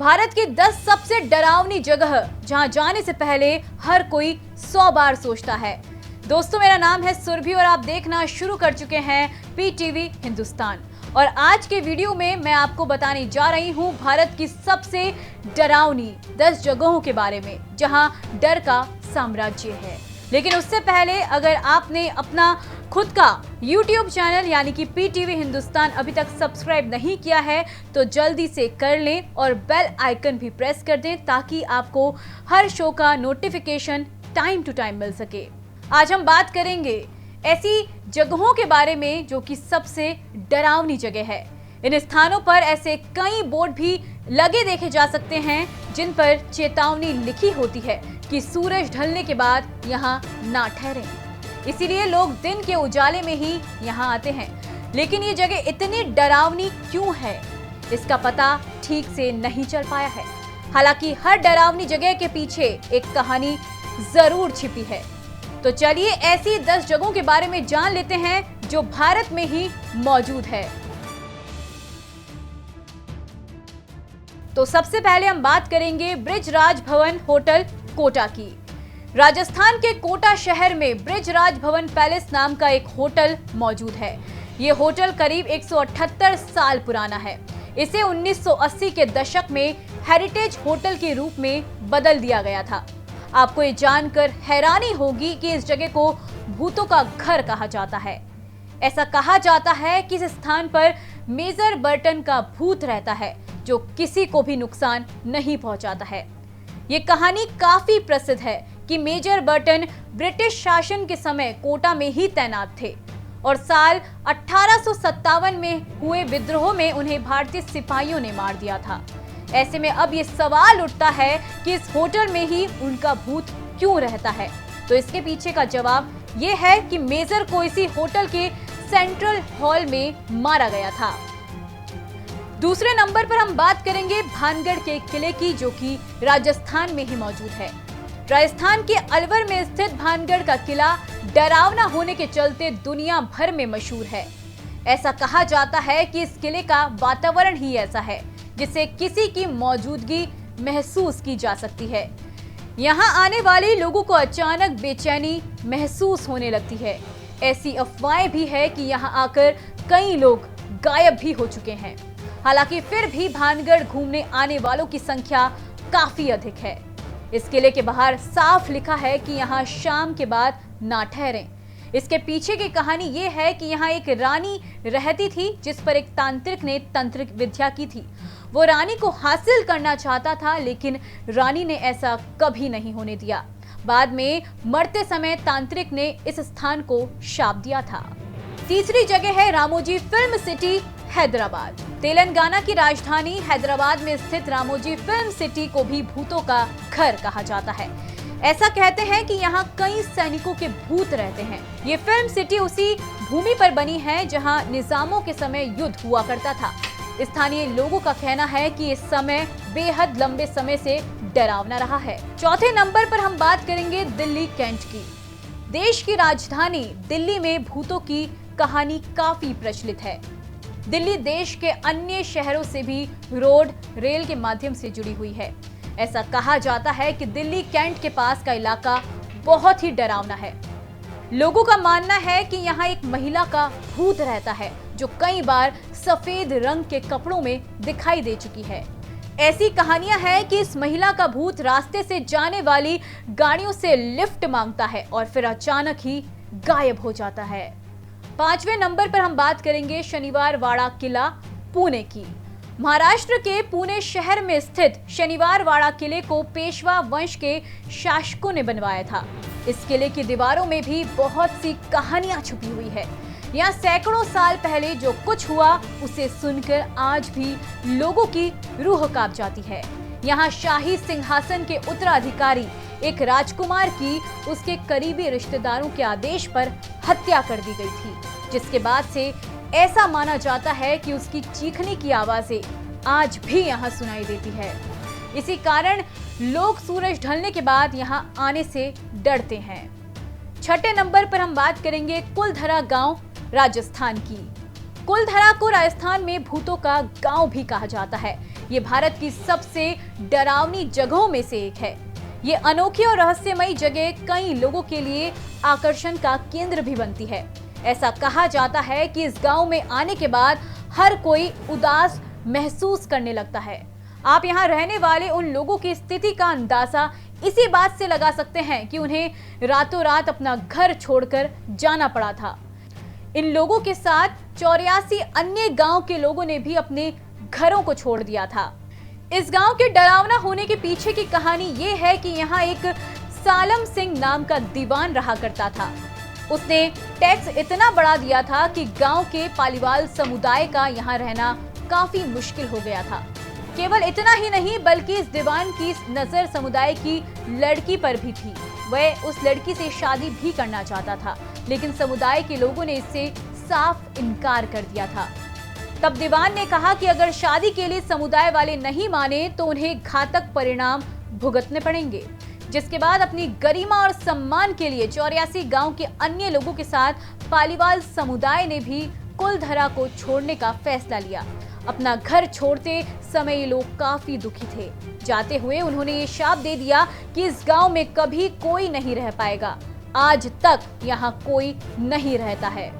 भारत की 10 सबसे डरावनी जगह जहां जाने से पहले हर कोई 100 बार सोचता है। दोस्तों, मेरा नाम है सुरभि और आप देखना शुरू कर चुके हैं पीटीवी हिंदुस्तान। और आज के वीडियो में मैं आपको बताने जा रही हूं भारत की सबसे डरावनी 10 जगहों के बारे में जहां डर का साम्राज्य है। लेकिन उससे पहले अगर आपने अपना खुद का YouTube चैनल यानी कि पीटीवी हिंदुस्तान अभी तक सब्सक्राइब नहीं किया है तो जल्दी से कर लें और बेल आइकन भी प्रेस कर दें ताकि आपको हर शो का नोटिफिकेशन टाइम टू टाइम मिल सके। आज हम बात करेंगे ऐसी जगहों के बारे में जो कि सबसे डरावनी जगह है। इन स्थानों पर ऐसे कई बोर्ड भी लगे देखे जा सकते हैं जिन पर चेतावनी लिखी होती है कि सूरज ढलने के बाद यहाँ ना ठहरें। इसीलिए लोग दिन के उजाले में ही यहाँ आते हैं। लेकिन ये जगह इतनी डरावनी क्यों है, इसका पता ठीक से नहीं चल पाया है। हालांकि हर डरावनी जगह के पीछे एक कहानी जरूर छिपी है। तो चलिए ऐसी 10 जगहों के बारे में जान लेते हैं जो भारत में ही मौजूद है। तो सबसे पहले हम बात करेंगे बृजराज भवन होटल कोटा की। राजस्थान के कोटा शहर में बृजराज भवन पैलेस नाम का एक होटल मौजूद है। ये होटल करीब 178 साल पुराना है। इसे 1980 के दशक में हेरिटेज होटल के रूप में बदल दिया गया था। आपको ये जानकर हैरानी होगी कि इस जगह को भूतों का घर कहा जाता है। ऐसा कहा जाता है कि इस स्थान पर मेजर बर्टन का भूत रहता है जो किसी को भी नुकसान नहीं पहुंचाता है। ये कहानी काफी प्रसिद्ध है कि मेजर बर्टन ब्रिटिश शासन के समय कोटा में ही तैनात थे और साल 1857 में हुए विद्रोह में उन्हें भारतीय सिपाहियों ने मार दिया था। ऐसे में अब ये सवाल उठता है कि इस होटल में ही उनका भूत क्यों रहता है। तो इसके पीछे का जवाब ये है कि मेजर को इसी होटल के सेंट्रल हॉल में मारा गया था। दूसरे नंबर पर हम बात करेंगे भानगढ़ के किले की, जो कि राजस्थान में ही मौजूद है। राजस्थान के अलवर में स्थित भानगढ़ का किला डरावना होने के चलते दुनिया भर में मशहूर है। ऐसा कहा जाता है कि इस किले का वातावरण ही ऐसा है जिससे किसी की मौजूदगी महसूस की जा सकती है। यहाँ आने वाले लोगों को अचानक बेचैनी महसूस होने लगती है। ऐसी अफवाहें भी है कि यहाँ आकर कई लोग गायब भी हो चुके हैं। हालांकि फिर भी भानगढ़ घूमने आने वालों की संख्या काफी अधिक है। इस किले के बाहर साफ लिखा है कि यहाँ शाम के बाद ना ठहरें। इसके पीछे की कहानी ये है कि यहाँ एक रानी रहती थी जिस पर एक तांत्रिक ने तंत्रिक विद्या की थी। वो रानी को हासिल करना चाहता था लेकिन रानी ने ऐसा कभी नहीं होने दिया। बाद में मरते समय तांत्रिक ने इस स्थान को शाप दिया था। तीसरी जगह है रामोजी फिल्म सिटी हैदराबाद। तेलंगाना की राजधानी हैदराबाद में स्थित रामोजी फिल्म सिटी को भी भूतों का घर कहा जाता है। ऐसा कहते हैं कि यहाँ कई सैनिकों के भूत रहते हैं। ये फिल्म सिटी उसी भूमि पर बनी है जहाँ निजामों के समय युद्ध हुआ करता था। स्थानीय लोगों का कहना है कि इस समय बेहद लंबे समय से डरावना रहा है। चौथे नंबर पर हम बात करेंगे दिल्ली कैंट की। देश की राजधानी दिल्ली में भूतों की कहानी काफी प्रचलित है। दिल्ली देश के अन्य शहरों से भी रोड रेल के माध्यम से जुड़ी हुई है। ऐसा कहा जाता है कि दिल्ली कैंट के पास का इलाका बहुत ही डरावना है। लोगों का मानना है कि यहाँ एक महिला का भूत रहता है जो कई बार सफेद रंग के कपड़ों में दिखाई दे चुकी है। ऐसी कहानियां हैं कि इस महिला का भूत रास्ते से जाने वाली गाड़ियों से लिफ्ट मांगता है और फिर अचानक ही गायब हो जाता है। पांचवें नंबर पर हम बात करेंगे शनिवार वाड़ा किला पुणे की। महाराष्ट्र के पुणे शहर में स्थित शनिवार वाड़ा किले को पेशवा वंश के शासकों ने बनवाया था। इस किले की दीवारों में भी बहुत सी कहानियां छुपी हुई है। यहाँ सैकड़ों साल पहले जो कुछ हुआ उसे सुनकर आज भी लोगों की रूह कांप जाती है। यहाँ शाही सिंहासन के उत्तराधिकारी एक राजकुमार की उसके करीबी रिश्तेदारों के आदेश पर हत्या कर दी गई थी, जिसके बाद से ऐसा माना जाता है कि उसकी चीखने की आवाजें आज भी यहाँ सुनाई देती है। इसी कारण लोग सूरज ढलने के बाद यहाँ आने से डरते हैं। छठे नंबर पर हम बात करेंगे कुलधरा गांव राजस्थान की। कुलधरा को राजस्थान में भूतों का गांव भी कहा जाता है। ये भारत की सबसे डरावनी जगहों में से एक है। ये अनोखी और रहस्यमयी जगह कई लोगों के लिए आकर्षण का केंद्र भी बनती है। ऐसा कहा जाता है कि इस गांव में आने के बाद हर कोई उदास महसूस करने लगता है। आप यहाँ रहने वाले उन लोगों की स्थिति का अंदाजा इसी बात से लगा सकते हैं कि उन्हें रातों रात अपना घर छोड़कर जाना पड़ा था। इन लोगों के साथ 84 अन्य गांव के लोगों ने भी अपने घरों को छोड़ दिया था। इस गांव के डरावना होने के पीछे की कहानी ये है कि यहाँ एक सालम सिंह नाम का दीवान रहा करता था। उसने टैक्स इतना बढ़ा दिया था कि गांव के पालीवाल समुदाय का यहाँ रहना काफी मुश्किल हो गया था। केवल इतना ही नहीं बल्कि इस दीवान की नजर समुदाय की लड़की पर भी थी। वह उस लड़की से शादी भी करना चाहता था, लेकिन समुदाय के लोगों ने इससे साफ इनकार कर दिया था। तब दीवान ने कहा कि अगर शादी के लिए समुदाय वाले नहीं माने तो उन्हें घातक परिणाम भुगतने पड़ेंगे। जिसके बाद अपनी गरिमा और सम्मान के लिए 84 गांव के अन्य लोगों के साथ पालीवाल समुदाय ने भी कुलधरा को छोड़ने का फैसला लिया। अपना घर छोड़ते समय ये लोग काफी दुखी थे। जाते हुए उन्होंने ये शाप दे दिया कि इस गांव में कभी कोई नहीं रह पाएगा। आज तक यहाँ कोई नहीं रहता है।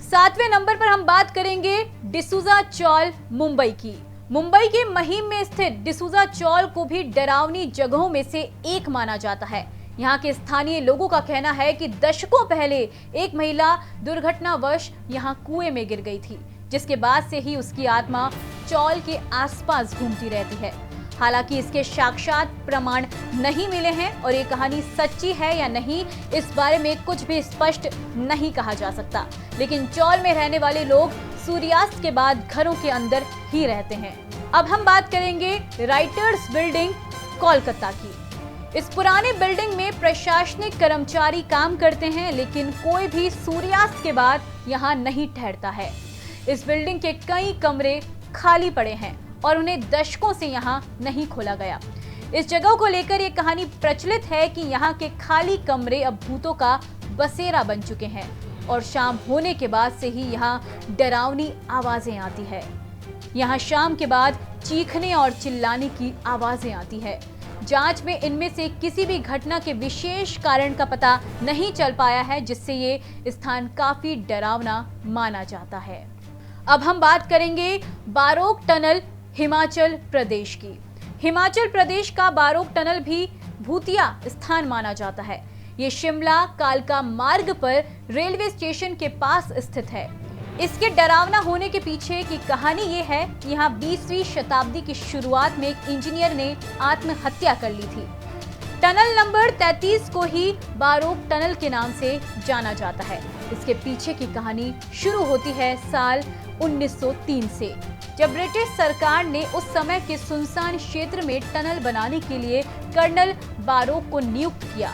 7वें नंबर पर हम बात करेंगे डिसूजा चौल मुंबई की। मुंबई के महिम में स्थित डिसूजा चौल को भी डरावनी जगहों में से एक माना जाता है। यहाँ के स्थानीय लोगों का कहना है कि दशकों पहले एक महिला दुर्घटनावश यहाँ कुएं में गिर गई थी, जिसके बाद से ही उसकी आत्मा चौल के आसपास घूमती रहती है। हालांकि इसके साक्षात प्रमाण नहीं मिले हैं और ये कहानी सच्ची है या नहीं इस बारे में कुछ भी स्पष्ट नहीं कहा जा सकता। लेकिन चौल में रहने वाले लोग सूर्यास्त के बाद घरों के अंदर ही रहते हैं। अब हम बात करेंगे राइटर्स बिल्डिंग कोलकाता की। इस पुराने बिल्डिंग में प्रशासनिक कर्मचारी काम करते हैं, लेकिन कोई भी सूर्यास्त के बाद यहाँ नहीं ठहरता है। इस बिल्डिंग के कई कमरे खाली पड़े हैं और उन्हें दशकों से यहाँ नहीं खोला गया। इस जगह को लेकर ये कहानी प्रचलित है कि यहाँ के खाली कमरे अब भूतों का बसेरा बन चुके हैं और शाम होने के बाद से ही यहाँ डरावनी आवाजें आती है। यहाँ शाम के बाद चीखने और चिल्लाने की आवाजें आती है। जांच में इनमें से किसी भी घटना के विशेष कारण का पता नहीं चल पाया है, जिससे ये स्थान काफी डरावना माना जाता है। अब हम बात करेंगे बारोक टनल हिमाचल प्रदेश की। हिमाचल प्रदेश का बारोक टनल भी भूतिया स्थान माना जाता है। ये शिमला कालका मार्ग पर रेलवे स्टेशन के पास स्थित है। इसके डरावना होने के पीछे की कहानी ये है कि यहाँ 20वीं शताब्दी की शुरुआत में एक इंजीनियर ने आत्महत्या कर ली थी। टनल नंबर 33 को ही बारोक टनल के नाम से जाना जाता है। इसके पीछे की कहानी शुरू होती है साल 1903 से, जब ब्रिटिश सरकार ने उस समय के सुनसान क्षेत्र में टनल बनाने के लिए कर्नल बारोक को नियुक्त किया।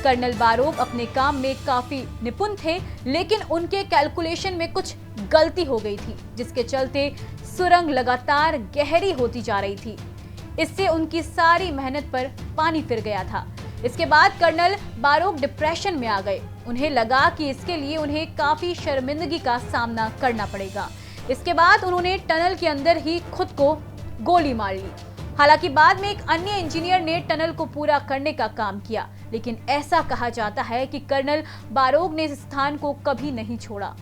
कर्नल बारोक अपने काम में काफी निपुण थे, लेकिन उनके कैलकुलेशन में कुछ गलती हो गई थी, जिसके चलते सुरंग लगातार गहरी होती जा रही थी। इससे उनकी सारी मेहनत पर पानी फिर गया था। इसके बाद कर्नल बारोक डिप्रेशन में आ गए। उन्हें लगा कि इसके लिए उन्हें काफी शर्मिंदगी का सामना करना पड़ेगा। इसके बाद उन्होंने टनल के अंदर ही खुद को गोली मार ली। हालांकि बाद में एक अन्य इंजीनियर ने टनल को पूरा करने का काम किया, लेकिन ऐसा कहा जाता है कि कर्नल बारोक ने इस स्थान को कभी नहीं छोड़ा।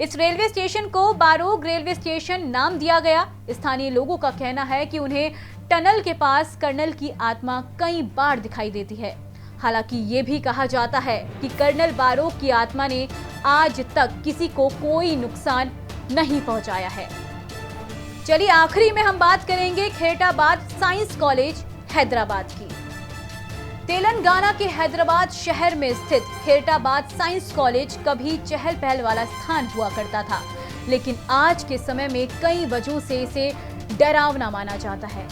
इस रेलवे स्टेशन को बारोक रेलवे स्टेशन नाम दिया गया। स्थानीय लोगों का कहना है कि उन्हें टनल के पास कर्नल की आत्मा कई बार दिखाई देती है। हालांकि ये भी कहा जाता है कि कर्नल बारोक की आत्मा ने आज तक किसी को कोई नुकसान नहीं पहुंचाया है। चलिए आखिरी में हम बात करेंगे खेरटाबाद साइंस कॉलेज हैदराबाद की। तेलंगाना के हैदराबाद शहर में स्थित खेरटाबाद साइंस कॉलेज कभी चहल पहल वाला स्थान हुआ करता था, लेकिन आज के समय में कई वजहों से इसे डरावना माना जाता है।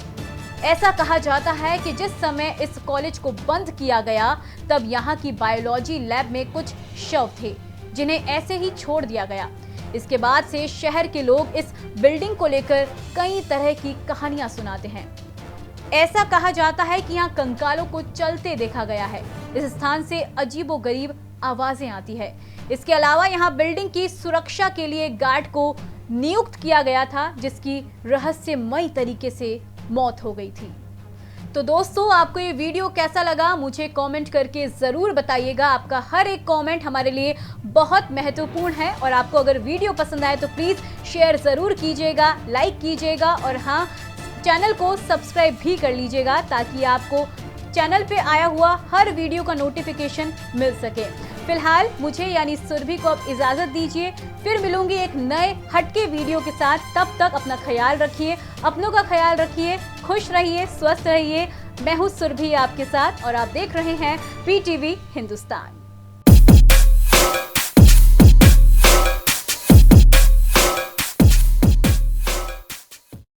ऐसा कहा जाता है कि जिस समय इस कॉलेज को बंद किया गया तब यहाँ की बायोलॉजी लैब में कुछ शव थे, जिन्हें ऐसे ही छोड़ दिया गया। इसके बाद से शहर के लोग इस बिल्डिंग को लेकर कई तरह की कहानियां सुनाते हैं। ऐसा कहा जाता है कि यहाँ कंकालों को चलते देखा गया है। इस स्थान से अजीबोगरीब आवाजें आती है। इसके अलावा यहाँ बिल्डिंग की सुरक्षा के लिए गार्ड को नियुक्त किया गया था, जिसकी रहस्यमयी तरीके से मौत हो गई थी। तो दोस्तों, आपको ये वीडियो कैसा लगा मुझे कमेंट करके ज़रूर बताइएगा। आपका हर एक कमेंट हमारे लिए बहुत महत्वपूर्ण है और आपको अगर वीडियो पसंद आए तो प्लीज़ शेयर ज़रूर कीजिएगा, लाइक कीजिएगा और हाँ, चैनल को सब्सक्राइब भी कर लीजिएगा ताकि आपको चैनल पे आया हुआ हर वीडियो का नोटिफिकेशन मिल सके। फिलहाल मुझे यानी सुरभि को अब इजाज़त दीजिए, फिर मिलूंगी एक नए हटके वीडियो के साथ। तब तक अपना ख्याल रखिए, अपनों का ख्याल रखिए, खुश रहिए, स्वस्थ रहिए। मैं हूँ सुरभि आपके साथ और आप देख रहे हैं PTV हिंदुस्तान।